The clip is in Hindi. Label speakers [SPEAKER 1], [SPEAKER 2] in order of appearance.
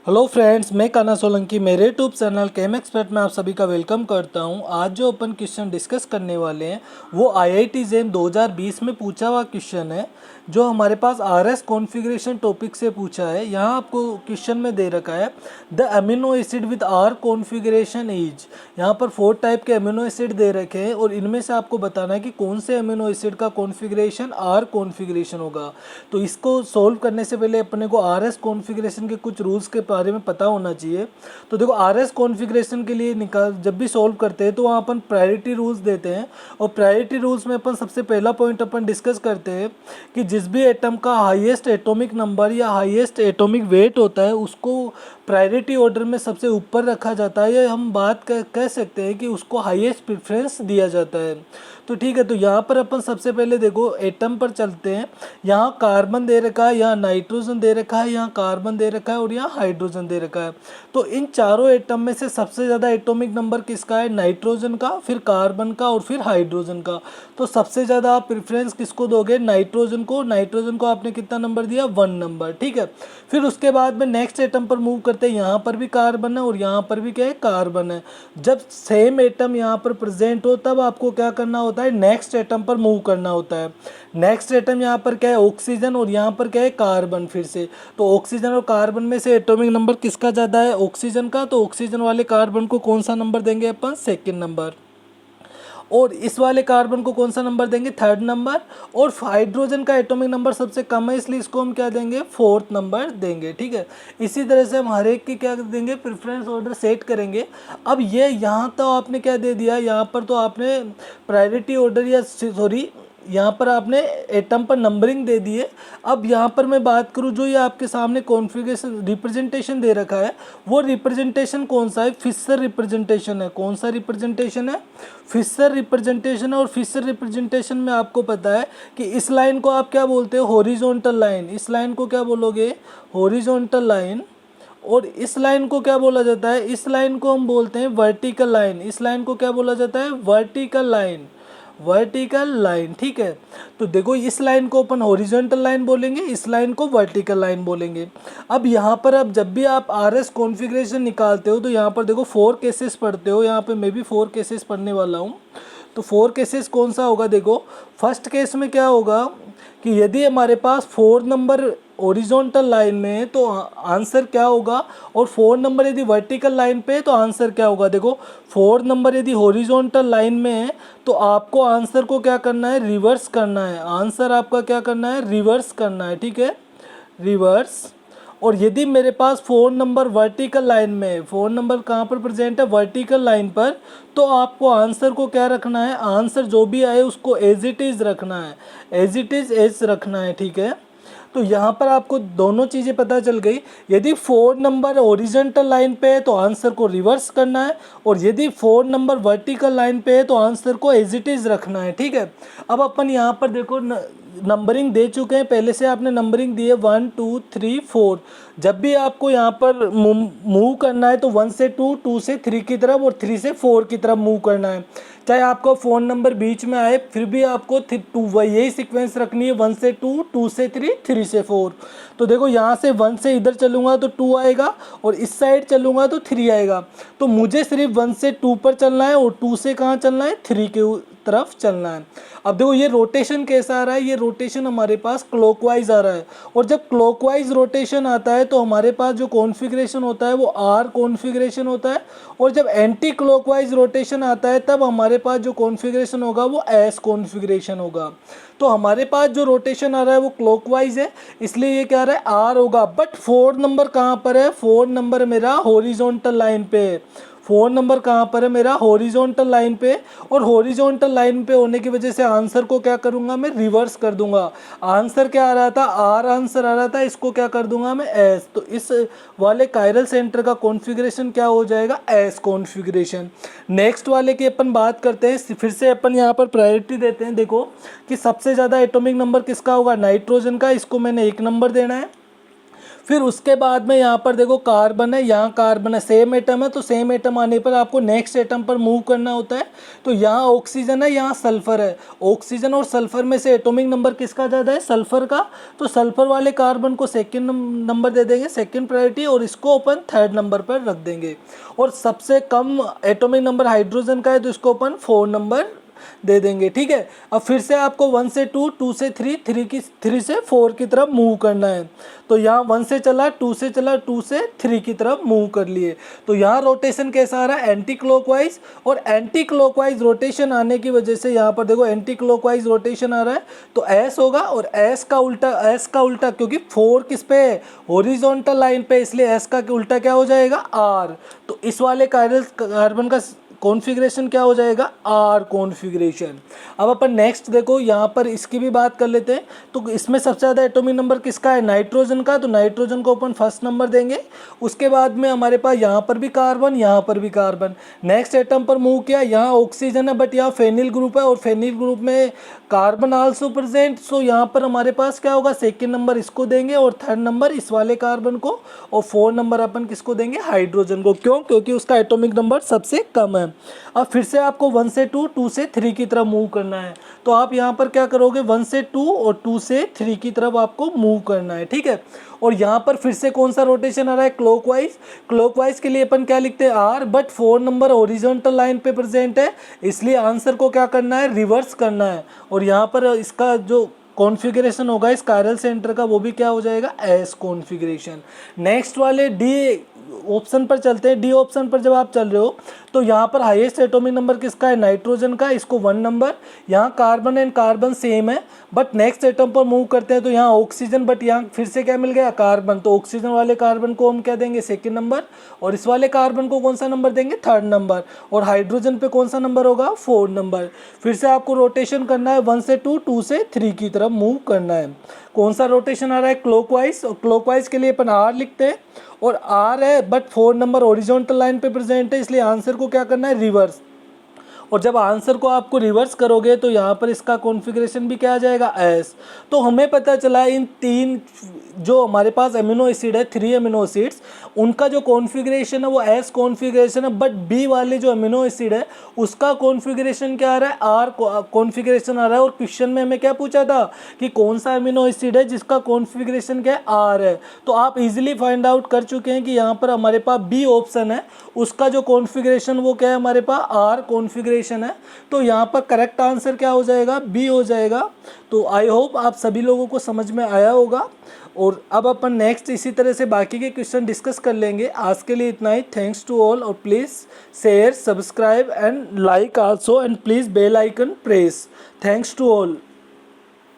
[SPEAKER 1] हेलो फ्रेंड्स, मैं कान्हा सोलंकी मेरे यूट्यूब चैनल केम एक्सपर्ट में आप सभी का वेलकम करता हूं। आज जो अपन क्वेश्चन डिस्कस करने वाले हैं वो आईआईटी जेम 2020 में पूछा हुआ क्वेश्चन है, जो हमारे पास आरएस कॉन्फ़िगरेशन टॉपिक से पूछा है। यहाँ आपको क्वेश्चन में दे रखा है the amino acid with R configuration is. यहाँ पर 4 टाइप के अमीनो एसिड दे रखे हैं और इनमें से आपको बताना है कि कौन से अमीनो एसिड का कॉन्फ़िगरेशन आर कॉन्फ़िगरेशन होगा। तो इसको सोल्व करने से पहले अपने को आरएस कॉन्फ़िगरेशन के कुछ रूल्स के बारे में पता होना चाहिए। तो देखो, आरएस कॉन्फ़िगरेशन के लिए जब भी सॉल्व करते हैं तो वहाँ अपन प्रायोरिटी रूल्स देते हैं और प्रायोरिटी रूल्स में अपन सबसे पहला पॉइंट अपन डिस्कस करते हैं कि जिस भी एटम का हाईएस्ट एटॉमिक नंबर या हाईएस्ट एटॉमिक वेट होता है उसको प्रायोरिटी ऑर्डर में सबसे ऊपर रखा जाता है, या हम बात कह सकते हैं कि उसको हाईएस्ट प्रेफरेंस दिया जाता है। तो ठीक है, तो यहाँ पर अपन सबसे पहले देखो एटम पर चलते हैं। यहाँ कार्बन दे रखा है, यहाँ नाइट्रोजन दे रखा है, यहाँ कार्बन दे रखा है और यहाँ हाइड्रोजन दे रखा है। तो इन चारों एटम में से सबसे ज़्यादा एटॉमिक नंबर किसका है? नाइट्रोजन का, फिर कार्बन का और फिर हाइड्रोजन का। तो सबसे ज़्यादा आप प्रेफरेंस किसको दोगे? नाइट्रोजन को। नाइट्रोजन को आपने कितना नंबर दिया? 1 नंबर। ठीक है, फिर उसके बाद में नेक्स्ट एटम पर मूव करते हैं। यहाँ पर भी कार्बन है और यहाँ पर भी क्या है? कार्बन है। जब सेम एटम यहाँ पर प्रेजेंट हो तब आपको क्या करना होता है? नेक्स्ट एटम पर मूव करना होता है। नेक्स्ट एटम यहाँ पर क्या है? ऑक्सीजन और यहाँ पर क्या है? कार्बन। फिर से तो ऑक्सीजन और कार्बन में से एटॉमिक नंबर किसका ज़्यादा है? ऑक्सीजन का। तो ऑक्सीजन वाले कार्बन को कौन सा नंबर देंगे अपन? 2nd number. और इस वाले कार्बन को कौन सा नंबर देंगे? 3rd number. और हाइड्रोजन का एटॉमिक नंबर सबसे कम है इसलिए इसको हम क्या देंगे? 4th नंबर देंगे। ठीक है, इसी तरह से हम हर एक की क्या देंगे? प्रेफरेंस ऑर्डर सेट करेंगे। अब ये यहाँ तो आपने क्या दे दिया? यहाँ पर तो आपने प्रायोरिटी ऑर्डर या सॉरी यहाँ पर आपने एटम पर नंबरिंग दे दी है। अब यहाँ पर मैं बात करूँ, जो ये आपके सामने कॉन्फ़िगरेशन रिप्रेजेंटेशन दे रखा है वो रिप्रेजेंटेशन कौन सा है? फिशर रिप्रेजेंटेशन है। कौन सा रिप्रेजेंटेशन है? फिशर रिप्रेजेंटेशन है। और फिशर रिप्रेजेंटेशन में आपको पता है कि इस लाइन को आप क्या बोलते हो? Horizontal line. इस लाइन को क्या बोलोगे? Horizontal line. और इस लाइन को क्या बोला जाता है? इस लाइन को हम बोलते हैं वर्टिकल लाइन। इस लाइन को क्या बोला जाता है? Vertical line. Vertical line. ठीक है, तो देखो इस लाइन को अपन हॉरिजॉन्टल लाइन बोलेंगे, इस लाइन को वर्टिकल लाइन बोलेंगे। अब यहाँ पर अब जब भी आप आरएस कॉन्फ़िगरेशन निकालते हो तो यहाँ पर देखो 4 केसेस पढ़ते हो। यहाँ पे मैं भी 4 केसेस पढ़ने वाला हूँ। तो 4 केसेस कौन सा होगा? देखो, फर्स्ट केस में क्या होगा कि यदि हमारे पास 4 नंबर ओरिजोनटल लाइन में है तो आंसर क्या होगा, और 4 नंबर यदि वर्टिकल लाइन पे है तो आंसर क्या होगा? देखो, 4 नंबर यदि हॉरिजॉन्टल लाइन में है तो आपको आंसर को क्या करना है? रिवर्स करना है। आंसर आपका क्या करना है? रिवर्स करना है। ठीक है, रिवर्स। और यदि मेरे पास 4 नंबर वर्टिकल लाइन में है, 4 नंबर कहाँ पर प्रेजेंट है? वर्टिकल लाइन पर, तो आपको आंसर को क्या रखना है? आंसर जो भी आए उसको एज इट इज़ रखना है। एज इट इज़ एज रखना है। ठीक है, तो यहाँ पर आपको दोनों चीज़ें पता चल गई। यदि 4 नंबर ओरिजेंटल लाइन पे है तो आंसर को रिवर्स करना है, और यदि 4 नंबर वर्टिकल लाइन पे है तो आंसर को एज इट इज़ रखना है। ठीक है, अब अपन यहाँ पर देखो नंबरिंग दे चुके हैं, पहले से आपने नंबरिंग दी है 1 2 3 4। जब भी आपको यहाँ पर मूव करना है तो 1 से 2, 2 से 3 की तरफ और 3 से 4 की तरफ मूव करना है। चाहे आपका फ़ोन नंबर बीच में आए फिर भी आपको 2 यही सीक्वेंस रखनी है, 1 से 2, 2 से 3, 3 से 4। तो देखो, यहाँ से 1 से इधर चलूँगा तो 2 आएगा और इस साइड चलूँगा तो 3 आएगा। तो मुझे सिर्फ 1 से 2 पर चलना है और 2 से कहाँ चलना है? 3 के तरफ चलना है। अब देखो ये रोटेशन कैसा आ रहा है? ये रोटेशन हमारे पास क्लॉकवाइज आ रहा है, और जब क्लॉकवाइज रोटेशन आता है तो हमारे पास जो कॉन्फ़िगरेशन होता है वो आर कॉन्फ़िगरेशन होता है, और जब एंटी क्लॉकवाइज रोटेशन आता है तब हमारे पास जो कॉन्फ़िगरेशन होगा वो एस कॉन्फ़िगरेशन होगा। तो हमारे पास जो रोटेशन आ रहा है वो क्लॉकवाइज है, इसलिए ये क्या आ रहा है? आर होगा। बट 4 नंबर कहाँ पर है? 4 नंबर मेरा हॉरिजॉन्टल लाइन पे है। 4 नंबर कहाँ पर है मेरा? हॉरिजॉन्टल लाइन पे। और हॉरिजॉन्टल लाइन पे होने की वजह से आंसर को क्या करूँगा मैं? रिवर्स कर दूंगा। आंसर क्या आ रहा था? आर आंसर आ रहा था, इसको क्या कर दूंगा मैं? एस। तो इस वाले कायरल सेंटर का कॉन्फ़िगरेशन क्या हो जाएगा? S configuration. नेक्स्ट वाले की अपन बात करते हैं। फिर से अपन यहाँ पर प्रायोरिटी देते हैं। देखो कि सबसे ज़्यादा एटॉमिक नंबर किसका होगा? नाइट्रोजन का, इसको मैंने 1 नंबर देना है। फिर उसके बाद में यहाँ पर देखो कार्बन है, यहाँ कार्बन है, सेम एटम है, तो सेम एटम आने पर आपको नेक्स्ट एटम पर मूव करना होता है। तो यहाँ ऑक्सीजन है, यहाँ सल्फर है। ऑक्सीजन और सल्फर में से एटॉमिक नंबर किसका ज़्यादा है? सल्फर का। तो सल्फर वाले कार्बन को सेकंड नंबर दे देंगे, सेकंड प्रायोरिटी, और इसको अपन थर्ड नंबर पर रख देंगे। और सबसे कम एटॉमिक नंबर हाइड्रोजन का है, तो इसको अपन 4 नंबर दे देंगे। ठीक है, अब फिर से आपको 1 से 2, 2 से 3, 3 से 4 की तरफ मूव करना है। तो यहाँ 1 से चला, 2 से चला, 2 से 3 की तरफ मूव कर लिए। तो यहाँ रोटेशन कैसा आ रहा है? Anti clockwise. और एंटी क्लॉकवाइज रोटेशन आने की वजह से यहाँ पर देखो एंटी क्लॉकवाइज रोटेशन आ रहा है, तो एस होगा। और एस का उल्टा, क्योंकि 4 किस पे है? हॉरिजॉन्टल लाइन पे, इसलिए एस का उल्टा क्या हो जाएगा? आर। तो इस वाले कार्बन का कॉन्फ़िगरेशन क्या हो जाएगा? R configuration. अब अपन नेक्स्ट देखो, यहाँ पर इसकी भी बात कर लेते हैं। तो इसमें सबसे ज़्यादा एटॉमिक नंबर किसका है? नाइट्रोजन का। तो नाइट्रोजन को अपन फर्स्ट नंबर देंगे। उसके बाद में हमारे पास यहाँ पर भी कार्बन, यहाँ पर भी कार्बन। नेक्स्ट एटम पर मूव किया, यहाँ ऑक्सीजन है, बट यहाँ फेनिल ग्रुप है, और फेनिल ग्रुप में कार्बन आल्सो प्रेजेंट। सो यहाँ पर हमारे पास क्या होगा? सेकेंड नंबर इसको देंगे, और थर्ड नंबर इस वाले कार्बन को, और 4 नंबर अपन किसको देंगे? हाइड्रोजन को। क्यों? क्योंकि उसका एटॉमिक नंबर सबसे कम है। अब फिर से आपको 1 से 2, 2 से 3 की तरफ मूव करना है। तो आप यहाँ पर क्या करोगे? 1 से 2 और 2 से 3 की तरफ आपको मूव करना है। ठीक है, और यहाँ पर फिर से कौन सा रोटेशन आ रहा है? क्लॉकवाइज। क्लॉकवाइज के लिए अपन क्या लिखते हैं? R, but 4 number horizontal line पे प्रेजेंट है, इसलिए आंसर को क्या करना है? रिवर्स करना है। और यहाँ पर इसका जो कॉन्फ़िगरेशन होगा इस कायरल सेंटर का, वो भी क्या हो जाएगा? S configuration. नेक्स्ट वाले डी ऑप्शन पर चलते हैं। डी ऑप्शन पर जब आप चल रहे हो, तो यहाँ पर हाईएस्ट एटॉमिक नंबर किसका है? नाइट्रोजन का, इसको 1 नंबर। यहाँ कार्बन एंड कार्बन सेम है, बट नेक्स्ट एटम पर मूव करते हैं, तो यहाँ ऑक्सीजन, बट यहाँ फिर से क्या मिल गया? कार्बन। तो ऑक्सीजन वाले कार्बन को हम क्या देंगे? Second number. और इस वाले कार्बन को कौन सा नंबर देंगे? Third number. और हाइड्रोजन पे कौन सा नंबर होगा? 4 नंबर। फिर से आपको रोटेशन करना है, 1 से 2, 2 से 3 की तरफ मूव करना है। कौन सा रोटेशन आ रहा है? क्लॉकवाइज। और क्लॉकवाइज के लिए अपन आर लिखते हैं, और आर है, बट 4 नंबर हॉरिजॉन्टल लाइन पे प्रेजेंट है, इसलिए आंसर को क्या करना है? रिवर्स। और जब आंसर को आपको रिवर्स करोगे, तो यहाँ पर इसका कॉन्फ़िगरेशन भी क्या आ जाएगा? एस। तो हमें पता चला इन 3 जो हमारे पास अमीनो एसिड है, 3 अमीनो एसिड्स, उनका जो कॉन्फ़िगरेशन है वो एस कॉन्फ़िगरेशन है। बट बी वाले जो अमीनो एसिड है उसका कॉन्फ़िगरेशन क्या आ रहा है? आर कॉन्फ़िगरेशन आ रहा है। और क्वेश्चन में हमें क्या पूछा था कि कौन सा अमीनो एसिड है जिसका कॉन्फ़िगरेशन क्या है? आर है। तो आप इजीली फाइंड आउट कर चुके हैं कि यहाँ पर हमारे पास बी ऑप्शन है, उसका जो कॉन्फ़िगरेशन वो क्या है? हमारे पास आर कॉन्फ़िगरेशन है। तो यहाँ पर करेक्ट आंसर क्या हो जाएगा? बी हो जाएगा। तो आई होप आप सभी लोगों को समझ में आया होगा। और अब अपन नेक्स्ट इसी तरह से बाकी के क्वेश्चन डिस्कस कर लेंगे। आज के लिए इतना ही। थैंक्स टू ऑल, और please share, subscribe and like also, and please bell icon press. Thanks to all.